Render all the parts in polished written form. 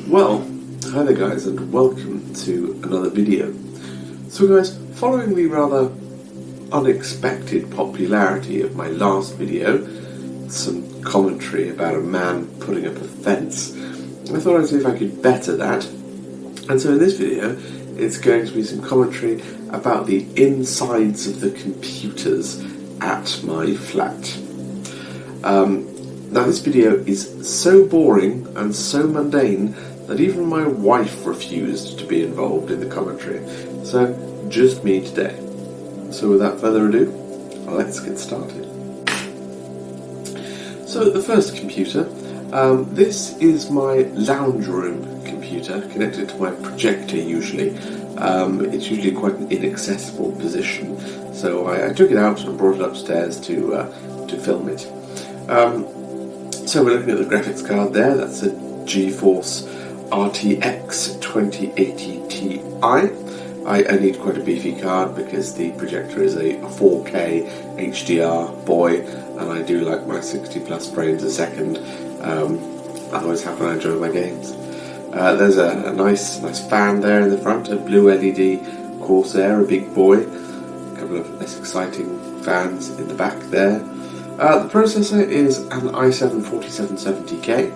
Well, hi there guys, and welcome to another video. So guys, following the rather unexpected popularity of my last video, some commentary about a man putting up a fence, I thought I'd see if I could better that. And so in this video, it's going to be some commentary about the insides of the computers at my flat. Now this video is so boring and so mundane that even my wife refused to be involved in the commentary. So, just me today. So without further ado, let's get started. So the first computer, this is my lounge room computer, connected to my projector usually. It's usually quite an inaccessible position, so I took it out and brought it upstairs to film it. So we're looking at the graphics card there. That's a GeForce RTX 2080 Ti. I need quite a beefy card because the projector is a 4K HDR boy, and I do like my 60 plus frames a second. Otherwise, how can I enjoy my games? There's a nice fan there in the front, a blue LED Corsair, a big boy. A couple of less exciting fans in the back there. The processor is an i7-4770K.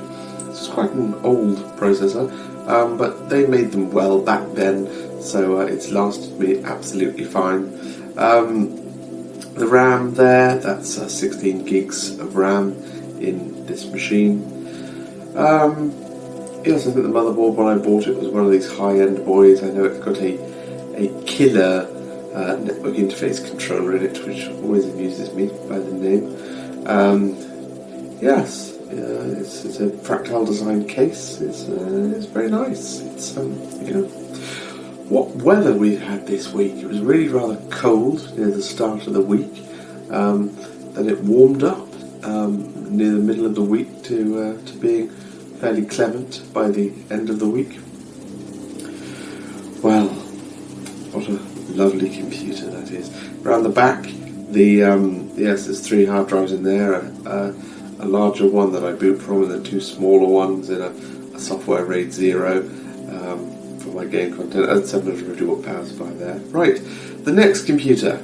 It's quite an old processor, but they made them well back then, so it's lasted me absolutely fine. The RAM there, that's 16 gigs of RAM in this machine. Yes, I think the motherboard when I bought it was one of these high-end boys. I know it's got a killer network interface controller in it, which always amuses me by the name. Yes. It's a fractal design case. It's very nice. It's what weather we've had this week. It was really rather cold near the start of the week. Then it warmed up near the middle of the week to being fairly clement by the end of the week. Well, what a lovely computer that is. Around the back, yes, there's 3 hard drives in there. A larger one that I boot from, and then 2 smaller ones in a software RAID 0 for my game content, and 750 watt power supply there. Right, the next computer.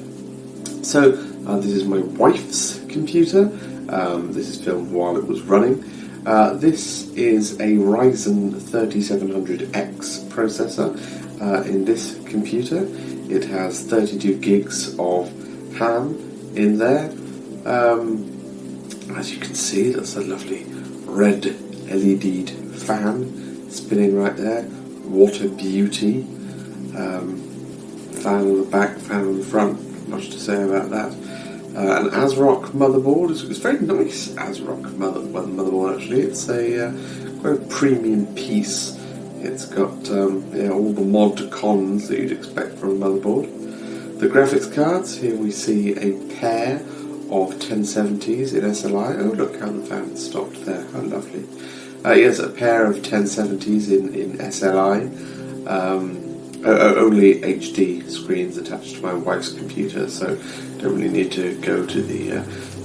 So this is my wife's computer. This is filmed while it was running. This is a Ryzen 3700X processor in this computer. It has 32 gigs of RAM in there. As you can see, that's a lovely red LED'd fan spinning right there. What a beauty. Fan on the back, fan on the front, not much to say about that. An ASRock motherboard. It's a very nice ASRock motherboard actually. It's a quite a premium piece. It's got all the mod cons that you'd expect from a motherboard. The graphics cards, here we see a pair of 1070s in SLI. Oh, look how the fan's stopped there. How lovely. Yes, a pair of 1070s in SLI. Only HD screens attached to my wife's computer, so don't really need to go to the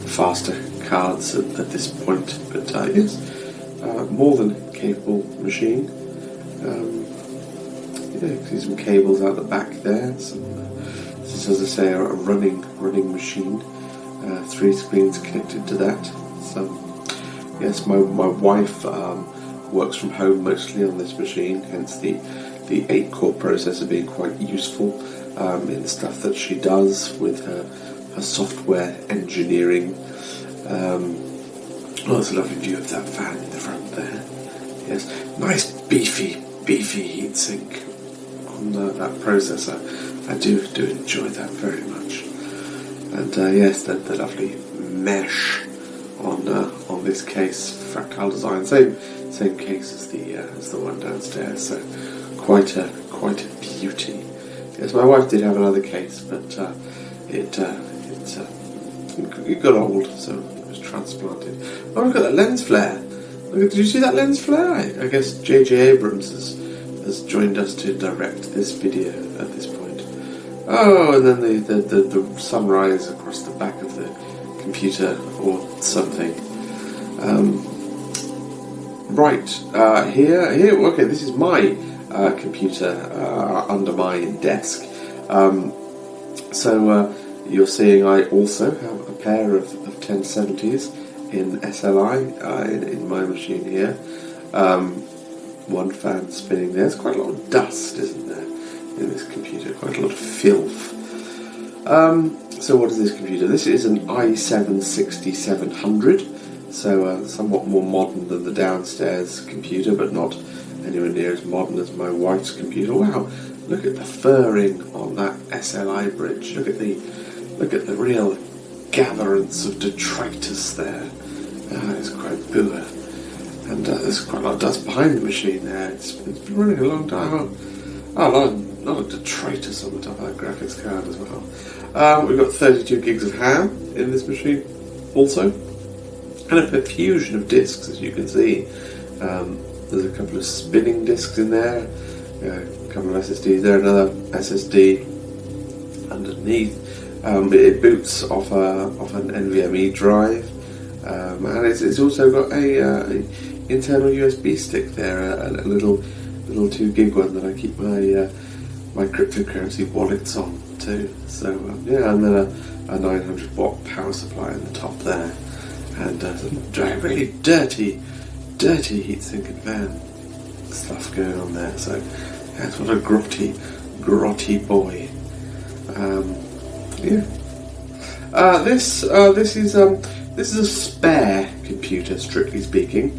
faster cards at this point. But yes, more than capable machine. See some cables out the back there. This is, as I say, a running machine. 3 screens connected to that. So yes, my wife works from home mostly on this machine, hence the 8-core processor being quite useful in the stuff that she does with her software engineering. There's a lovely view of that fan in the front there. Yes, nice beefy heatsink on that processor. I do enjoy that very much. And yes, the lovely mesh on this case, fractal design, same case as the one downstairs. So quite a beauty. Yes, my wife did have another case, but it got old, so it was transplanted. Oh, look at that lens flare! Did you see that lens flare? I guess J.J. Abrams has joined us to direct this video at this point. Oh, and then the sunrise across the back of the computer or something. Here. Okay, this is my computer under my desk. So you're seeing I also have a pair of 1070s in SLI in my machine here. One fan spinning there. There's quite a lot of dust, isn't there, in this computer? Quite a lot of filth. So what is this computer? This is an i7-6700, so somewhat more modern than the downstairs computer, but not anywhere near as modern as my wife's computer. Wow, look at the furring on that SLI bridge. Look at the real gatherance of detritus there. It's quite poor. And there's quite a lot of dust behind the machine there. It's been running a long time. A lot of detritus on the top of that graphics card as well. We've got 32 gigs of RAM in this machine also. And a profusion of disks, as you can see. There's a couple of spinning disks in there. A couple of SSDs there, another SSD underneath. It boots off an NVMe drive. And it's also got a internal USB stick there, a little 2 gig one that I keep my cryptocurrency wallets on too. So yeah, and then a 900 watt power supply in the top there, and some really dirty heatsink and fan stuff going on there. So that's what a grotty boy. This is a spare computer, strictly speaking.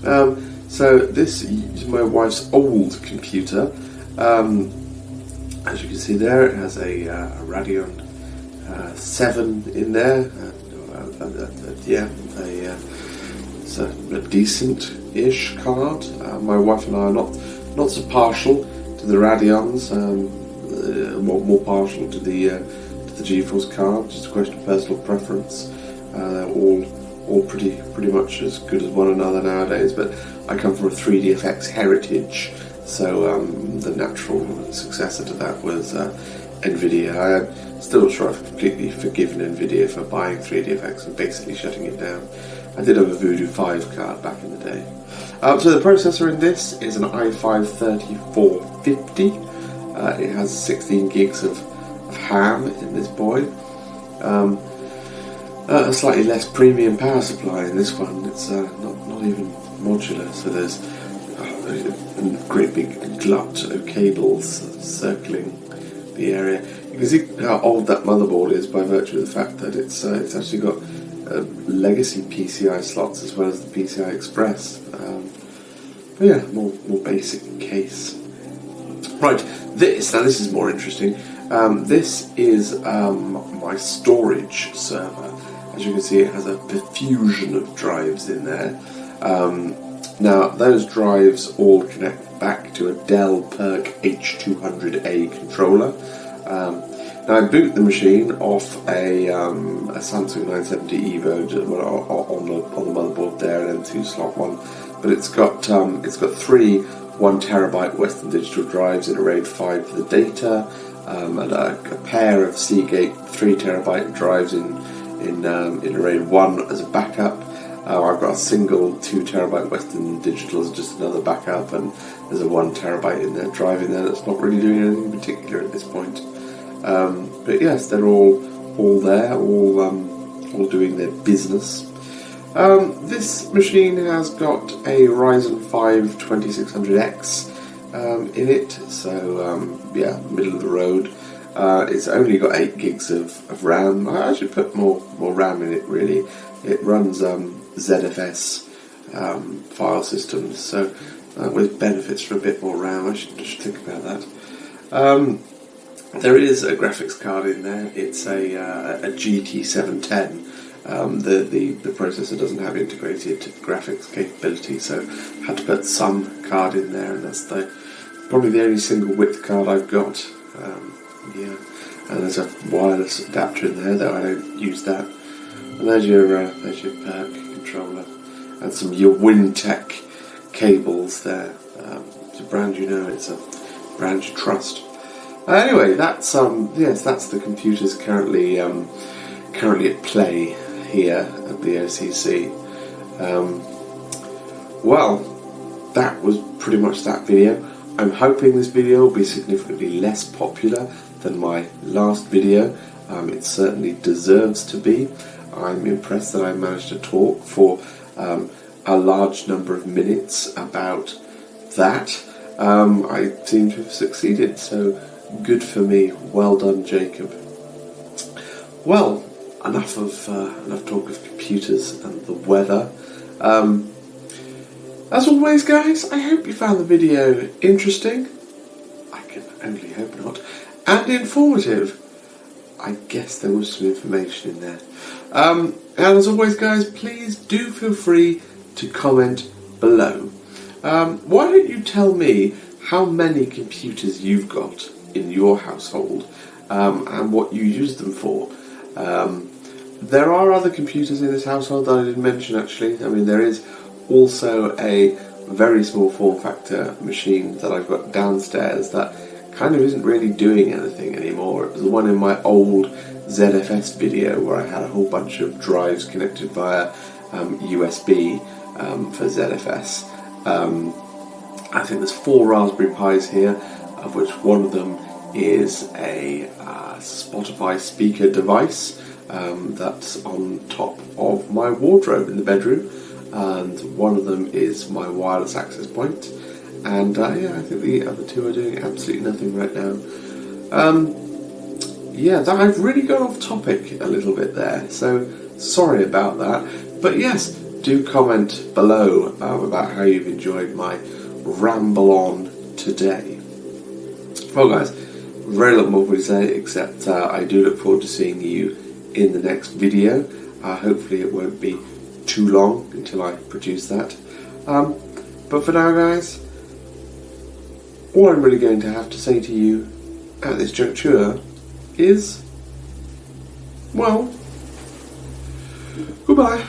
So this is my wife's old computer. As you can see there, it has a Radeon 7 in there. It's a decent-ish card. My wife and I are not so partial to the Radeons, more partial to the GeForce card. Just a question of personal preference. They're all pretty much as good as one another nowadays, but I come from a 3DFX heritage, so the natural successor to that was NVIDIA. I'm still not sure I've completely forgiven NVIDIA for buying 3DFX and basically shutting it down. I did have a Voodoo 5 card back in the day. So the processor in this is an i5-3450. It has 16 gigs of RAM in this boy. A slightly less premium power supply in this one. It's not even modular, so there's a great big glut of cables circling the area. You can see how old that motherboard is by virtue of the fact that it's actually got legacy PCI slots as well as the PCI Express. But yeah, more basic case. Right, this is more interesting. This is my storage server. As you can see, it has a profusion of drives in there. Now, those drives all connect back to a Dell PERC H200A controller. Now, I boot the machine off a Samsung 970 Evo on the motherboard there, an M2 slot one. But it's got 3 1TB Western Digital drives in a RAID 5 for the data, and a pair of Seagate 3TB drives in a RAID 1 as a backup. I've got a single 2TB Western Digital as just another backup, and there's a 1TB in there drive in there that's not really doing anything particular at this point. But yes, they're all there, all doing their business. This machine has got a Ryzen 5 2600X in it, so middle of the road. It's only got 8 gigs of RAM. I should put more RAM in it, really. It runs ZFS file systems, so with benefits for a bit more RAM. I should think about that. There is a graphics card in there. It's a GT710. The processor doesn't have integrated graphics capability, so I had to put some card in there, and that's probably the only single width card I've got. And there's a wireless adapter in there, though I don't use that. And there's your PERC controller, and some your WinTech cables there. It's a brand you know, it's a brand you trust. Anyway, that's that's the computers currently at play here at the OCC. Well, that was pretty much that video. I'm hoping this video will be significantly less popular than my last video. It certainly deserves to be. I'm impressed that I managed to talk for a large number of minutes about that. I seem to have succeeded, so good for me. Well done, Jacob. Well, enough talk of computers and the weather. As always, guys, I hope you found the video interesting. I can only hope not. And informative. I guess there was some information in there. And as always, guys, please do feel free to comment below. Why don't you tell me how many computers you've got in your household and what you use them for? There are other computers in this household that I didn't mention, actually. I mean, there is also a very small form factor machine that I've got downstairs that kind of isn't really doing anything anymore. It was the one in my old ZFS video where I had a whole bunch of drives connected via USB for ZFS. I think there's 4 Raspberry Pis here, of which one of them is a Spotify speaker device that's on top of my wardrobe in the bedroom, and one of them is my wireless access point. And yeah, I think the other 2 are doing absolutely nothing right now. Yeah, I've really gone off topic a little bit there, so sorry about that. But yes, do comment below about how you've enjoyed my ramble on today. Well, guys, very little more to say, except I do look forward to seeing you in the next video. Hopefully it won't be too long until I produce that. But for now, guys, all I'm really going to have to say to you at this juncture is, well, goodbye.